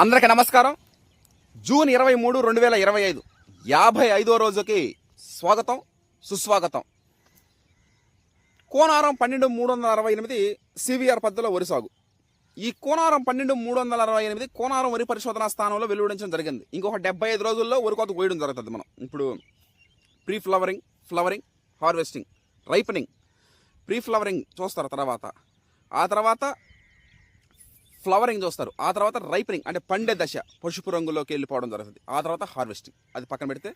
అందరికీ నమస్కారం. జూన్ 23, 2025 55వ రోజుకి స్వాగతం, సుస్వాగతం. కోనారం 12368 సివిఆర్ పద్ధతిలో వరి సాగు. ఈ కోనారం 12368 కోనారం వరి పరిశోధనా స్థానంలో వెలువడించడం జరిగింది. ఇంకొక 75 రోజుల్లో వరి కోత కోయడం జరుగుతుంది. మనం ఇప్పుడు pre flowering, flowering, harvesting, ripening. Pre flowering చూస్తారు, ఆ తర్వాత ఫ్లవరింగ్ చూస్తారు, ఆ తర్వాత రైపనింగ్ అంటే పండే దశ పసుపు రంగులోకి వెళ్ళిపోవడం జరుగుతుంది. ఆ తర్వాత హార్వెస్టింగ్. అది పక్కన పెడితే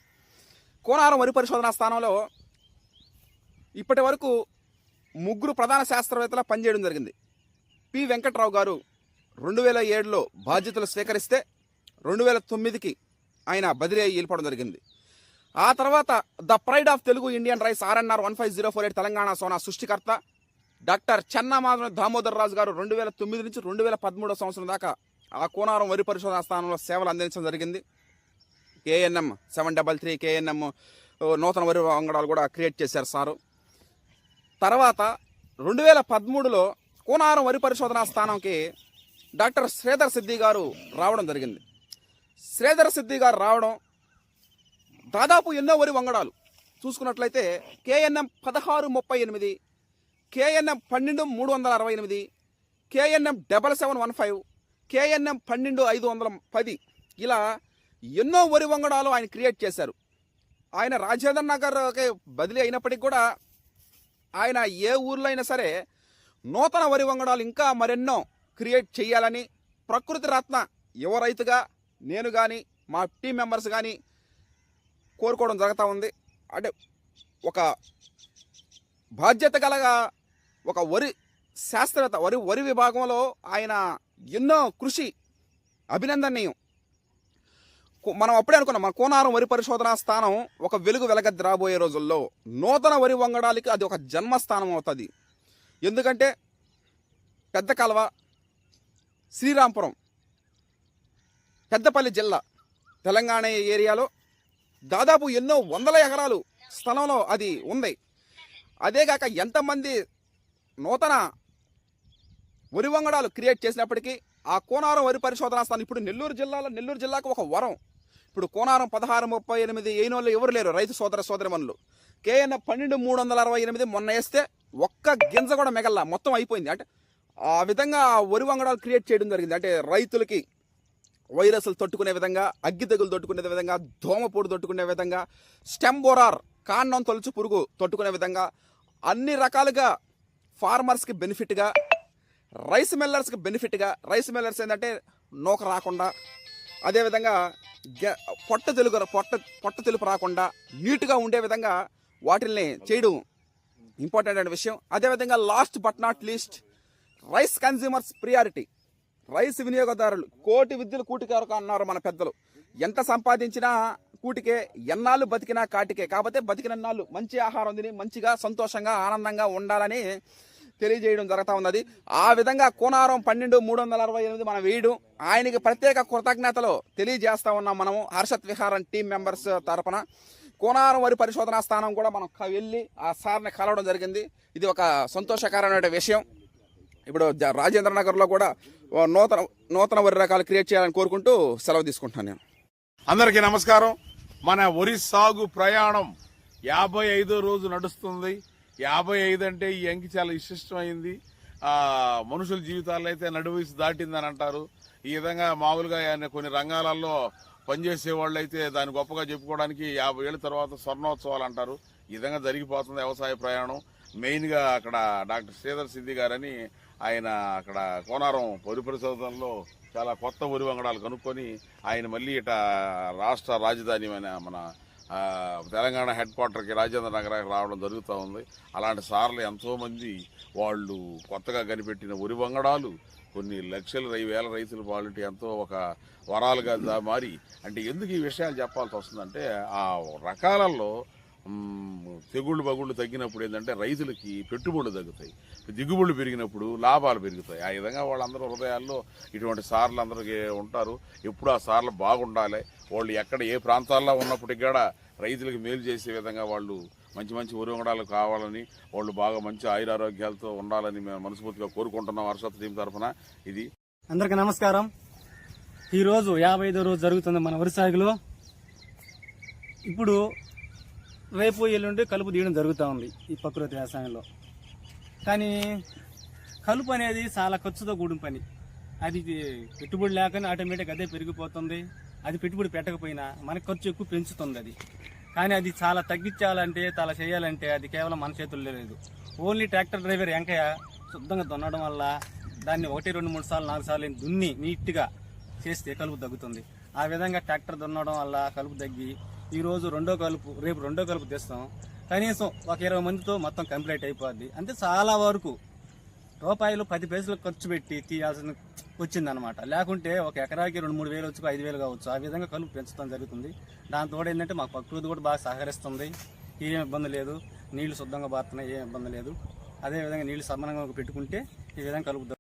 కోనారం వరి పరిశోధనా స్థానంలో ఇప్పటి వరకు 3 ప్రధాన శాస్త్రవేత్తల పనిచేయడం జరిగింది. పి వెంకట్రావు గారు 2007లో బాధ్యతలు స్వీకరిస్తే 2009కి ఆయన బదిలీ అయ్యి వెళ్ళిపోవడం జరిగింది. ఆ తర్వాత the pride of Telugu Indian rice RNR 15048 Telangana Sona సృష్టికర్త డాక్టర్ చెన్నమాధవ దామోదర్ రాజు గారు 2009 నుంచి 2013 సంవత్సరం దాకా ఆ కోనారం వరి పరిశోధనా స్థానంలో సేవలు అందించడం జరిగింది. KNM 733 KNM నూతన వరి వంగడాలు కూడా క్రియేట్ చేశారు సారు. తర్వాత 2013లో కోనారం వరి పరిశోధనా స్థానంకి డాక్టర్ శ్రీధర్ సిద్ధి గారు రావడం జరిగింది. శ్రీధర్ సిద్ధి గారు రావడం దాదాపు ఎన్నో వరి వంగడాలు చూసుకున్నట్లయితే KNM 1638, KNM 12368, KNM 7715, KNM 12510 ఇలా ఎన్నో వరి వంగడాలు ఆయన క్రియేట్ చేశారు. ఆయన రాజేంద్ర నగర్కి బదిలీ అయినప్పటికీ కూడా ఆయన ఏ ఊర్లో అయినా సరే నూతన వరి వంగడాలు ఇంకా మరెన్నో క్రియేట్ చేయాలని ప్రకృతి రత్న యువ రైతుగా నేను కానీ మా టీం మెంబర్స్ కానీ కోరుకోవడం జరుగుతూ ఉంది. అంటే ఒక బాధ్యత కలగా ఒక వరి శాస్త్రవేత్త, వరి విభాగంలో ఆయన ఎన్నో కృషి అభినందనీయం. మనం అప్పుడే అనుకున్నాం, మన కోనారం వరి పరిశోధనా స్థానం ఒక వెలుగు వెలగద్ది రాబోయే రోజుల్లో. నూతన వరి వంగడాలకి అది ఒక జన్మస్థానం అవుతుంది. ఎందుకంటే పెద్ద కాలువ, శ్రీరాంపురం, పెద్దపల్లి జిల్లా, తెలంగాణ ఏరియాలో దాదాపు ఎన్నో వందల ఎకరాలు స్థలంలో అది ఉంది. అదేగాక ఎంతమంది నూతన వరి వంగడాలు క్రియేట్ చేసినప్పటికీ ఆ కోనారం వరి పరిశోధనా స్థానం ఇప్పుడు నెల్లూరు జిల్లాకు ఒక వరం. ఇప్పుడు కోనారం 1638 అయినోళ్ళు ఎవరు లేరు, రైతు సోదరమణులు. KNM 12368 మొన్న వేస్తే ఒక్క గింజ కూడా మిగల్లా, మొత్తం అయిపోయింది. అంటే ఆ విధంగా వరి వంగడాలు క్రియేట్ చేయడం జరిగింది. అంటే రైతులకి వైరస్లు తట్టుకునే విధంగా, అగ్గి తెగులు తట్టుకునే విధంగా, దోమపోటు తట్టుకునే విధంగా, స్టెమ్ బోరార్ కాండం తొలుచు పురుగు తట్టుకునే విధంగా అన్ని రకాలుగా ఫార్మర్స్కి బెనిఫిట్గా, రైస్ మిల్లర్స్కి బెనిఫిట్గా. రైస్ మిల్లర్స్ ఏంటంటే నూక రాకుండా, అదేవిధంగా పొట్ట తెలుపు రాకుండా నీట్గా ఉండే విధంగా వాటిల్ని చేయడం ఇంపార్టెంట్ అనే విషయం. అదేవిధంగా last but not least rice consumers priority. Rice వినియోగదారులు కోటి విద్యలు కూటికారు అన్నారు మన పెద్దలు. ఎంత సంపాదించినా కూటికే, ఎన్నాళ్ళు బతికినా కాటికే. కాకపోతే బతికినన్నాళ్ళు మంచి ఆహారం తిని మంచిగా సంతోషంగా ఆనందంగా ఉండాలని తెలియజేయడం జరుగుతూ ఉన్నది. ఆ విధంగా కోనారం 12368 మనం వేయడం, ఆయనకి ప్రత్యేక కృతజ్ఞతలు తెలియజేస్తా ఉన్నాం. మనము హర్షత్ విహారం టీం మెంబర్స్ తరపున కోనారం వరి పరిశోధనా స్థానం కూడా మనం వెళ్ళి ఆ సార్ని కలవడం జరిగింది. ఇది ఒక సంతోషకరమైన విషయం. ఇప్పుడు రాజేంద్ర నగర్లో కూడా నూతన వరి రకాలు క్రియేట్ చేయాలని కోరుకుంటూ సెలవు తీసుకుంటున్నాను నేను. అందరికీ నమస్కారం. మన వరి సాగు ప్రయాణం 55వ రోజు నడుస్తుంది. 55 అంటే ఈ అంకి చాలా విశిష్టమైంది. మనుషుల జీవితాల్లో అయితే నడువయసు దాటిందని అంటారు. ఈ విధంగా మామూలుగా కొన్ని రంగాలలో పనిచేసే వాళ్ళు అయితే దాన్ని గొప్పగా చెప్పుకోవడానికి 50 ఏళ్ళ తర్వాత స్వర్ణోత్సవాలు అంటారు. ఈ విధంగా జరిగిపోతుంది వ్యవసాయ ప్రయాణం. మెయిన్గా అక్కడ డాక్టర్ శ్రీధర్ సిద్ధి గారని ఆయన అక్కడ కోనారం వరి పరిశోధనలో చాలా కొత్త వరి వంగడాలు కనుక్కొని ఆయన మళ్ళీ ఇట రాష్ట్ర రాజధాని మన తెలంగాణ హెడ్ క్వార్టర్కి రాజేంద్ర నగరానికి రావడం జరుగుతూ ఉంది. అలాంటి సార్లు ఎంతోమంది వాళ్ళు కొత్తగా కనిపెట్టిన వరి వంగడాలు కొన్ని లక్షల వేల రైతుల పాలిటీ ఎంతో ఒక వరాలుగా మారి, అంటే ఎందుకు ఈ విషయాలు చెప్పాల్సి వస్తుందంటే ఆ రకాలలో తెగుళ్ళు బగుళ్ళు తగ్గినప్పుడు ఏంటంటే రైతులకి పెట్టుబడులు తగ్గుతాయి, దిగుబడులు పెరిగినప్పుడు లాభాలు పెరుగుతాయి. ఆ విధంగా వాళ్ళందరూ హృదయాల్లో ఇటువంటి సార్లు అందరికీ ఉంటారు. ఎప్పుడు ఆ సార్లు బాగుండాలి, వాళ్ళు ఎక్కడ ఏ ప్రాంతాల్లో ఉన్నప్పటికీ కూడా రైతులకు మేలు చేసే విధంగా వాళ్ళు మంచి మంచి వరి వంగడాలు కావాలని, వాళ్ళు బాగా మంచి ఆయురారోగ్యాలతో ఉండాలని మేము మనస్ఫూర్తిగా కోరుకుంటున్నాం హర్షత్ టీం తరఫున. ఇది అందరికీ నమస్కారం. ఈరోజు 55వ రోజు జరుగుతుంది మన వరి సాగులో. ఇప్పుడు రేపు ఎల్లుండి కలుపు తీయడం జరుగుతూ ఉంది ఈ ప్రకృతి వ్యవసాయంలో. కానీ కలుపు అనేది చాలా ఖర్చుతో కూడిన పని. అది పెట్టుబడి లేకనే ఆటోమేటిక్ అదే పెరిగిపోతుంది. అది పెట్టుబడి పెట్టకపోయినా మనకు ఖర్చు ఎక్కువ పెంచుతుంది అది. కానీ అది చాలా తగ్గించాలంటే, చాలా చేయాలంటే అది కేవలం మన చేతుల్లో లేదు. ఓన్లీ ట్రాక్టర్ డ్రైవర్ వెంకయ్య శుద్ధంగా దున్నడం వల్ల దాన్ని 1, 2, 3 సార్లు 4 సార్లు దున్ని నీట్గా చేస్తే కలుపు తగ్గుతుంది. ఆ విధంగా ట్రాక్టర్ దున్నడం వల్ల కలుపు తగ్గి ఈరోజు రేపు రెండో కలుపు తీస్తాం. కనీసం ఒక 20 మందితో మొత్తం కంప్లీట్ అయిపోద్ది. అంటే చాలా వరకు రూపాయలు 10 పైసలు ఖర్చు పెట్టి తీయాల్సిన వచ్చిందనమాట. లేకుంటే ఒక ఎకరాకి 2-3 వేలు వచ్చి 5,000 కావచ్చు. ఆ విధంగా కలుపు పెంచడం జరుగుతుంది. దాంతో ఏంటంటే మాకు ప్రకృతి కూడా బాగా సహకరిస్తుంది. ఏం ఇబ్బంది లేదు. నీళ్లు శుద్ధంగా బారుతున్నాయి, ఏం ఇబ్బంది లేదు. అదేవిధంగా నీళ్లు సమానంగా పెట్టుకుంటే ఈ విధంగా కలుపు